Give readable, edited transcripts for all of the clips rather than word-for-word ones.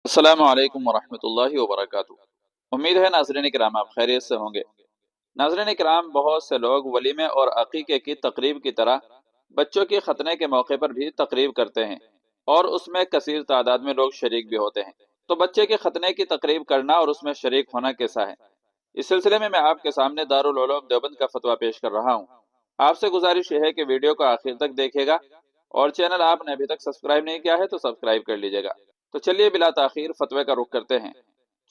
अस्सलामु अलैकुम वरहमतुल्लाहि वबरकातुहू। उम्मीद है नाज़रीन किराम आप खैरियत से होंगे। नाज़रीन किराम, बहुत से लोग वलीमे और अकीके की तकरीब की तरह बच्चों की खतने के मौके पर भी तकरीब करते हैं और उसमें कसीर तादाद में लोग शरीक भी होते हैं। तो बच्चे के खतने की तकरीब करना और उसमें शरीक होना कैसा है, इस सिलसिले में मैं आपके सामने दारुल उलूम देवबंद का फतवा पेश कर रहा हूँ। आपसे गुजारिश यह है कि वीडियो को आखिर तक देखिएगा और चैनल आपने अभी तक सब्सक्राइब नहीं किया है तो सब्सक्राइब कर लीजिएगा। तो चलिए बिला ताखीर फतवे का रुख करते हैं।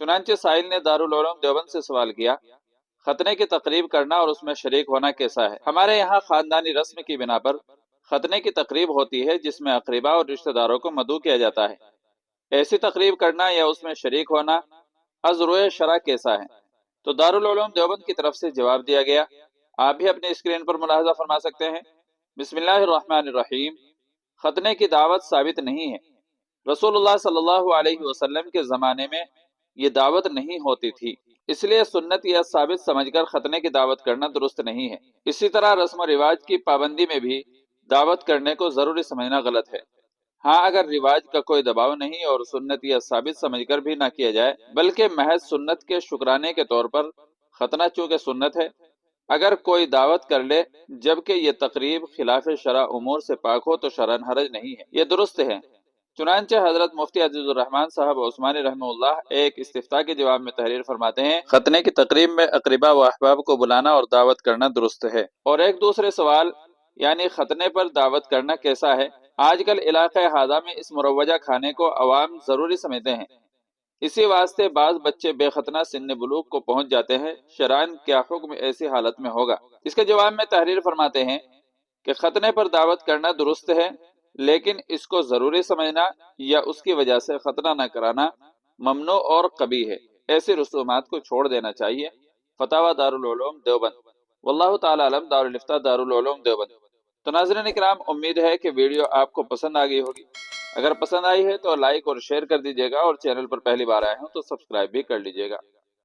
चुनांचे साहिल ने दारुल उलूम देवबंद से सवाल किया, खतने की तकरीब करना और उसमें शरीक होना कैसा है। हमारे यहाँ खानदानी रस्म की बिना पर खतने की तकरीब होती है जिसमें अकरीबा और रिश्तेदारों को मदऊ किया जाता है। ऐसी तकरीब करना या उसमें शरीक होना अज़रुए शरा कैसा है। तो दारुल उलूम देवबंद की तरफ से जवाब दिया गया, आप भी अपनी स्क्रीन पर मुलाहजा फरमा सकते हैं। बिस्मिल्लाहिर्रहमानिर्रहीम। खतने की दावत साबित नहीं है। रसूलुल्लाह सल्लल्लाहु अलैहि वसल्लम के ज़माने में ये दावत नहीं होती थी, इसलिए सुन्नत या साबित समझकर खतने की दावत करना दुरुस्त नहीं है। इसी तरह रस्म रिवाज की पाबंदी में भी दावत करने को ज़रूरी समझना गलत है। हाँ, अगर रिवाज का कोई दबाव नहीं और सुन्नत या साबित समझकर भी ना किया जाए बल्कि महज सुन्नत के शुक्राने के तौर पर, खतना चूंकि सुन्नत है, अगर कोई दावत कर ले जबकि ये तकरीब खिलाफ शरा उमूर से पाक हो तो शरन हरज नहीं है, ये दुरुस्त है। चुनांचे हजरत मुफ्ती अजीजुर रहमान साहब उस्मानी रहमतुल्लाह एक इस्तिफ्ता के जवाब में तहरीर फरमाते हैं, खतने की तकरीब में अकरीबा व अहबाब को बुलाना और दावत करना दुरुस्त है। और एक दूसरे सवाल यानी खतने पर दावत करना कैसा है। आजकल इलाके हाजा में इस मुरवजा खाने को अवाम जरूरी समझते हैं, इसी वास्ते बाज बच्चे बेखतना सिन्न बुलूग को पहुंच जाते हैं। शरान क्या हुक्म ऐसी हालत में होगा। इसके जवाब में तहरीर फरमाते हैं कि खतने पर दावत करना दुरुस्त है, लेकिन इसको जरूरी समझना या उसकी वजह से खतना न कराना ममनू और कबी है। ऐसी रसूमात को छोड़ देना चाहिए। फतावा दारुल उलूम देवबंद। वल्लाहु ताला अलम। दारुल इफ्ता दारुल उलूम देवबंद। तो नाज़रीन इकराम, उम्मीद है कि वीडियो आपको पसंद आ गई होगी। अगर पसंद आई है तो लाइक और शेयर कर दीजिएगा और चैनल पर पहली बार आए हो तो सब्सक्राइब भी कर लीजिएगा।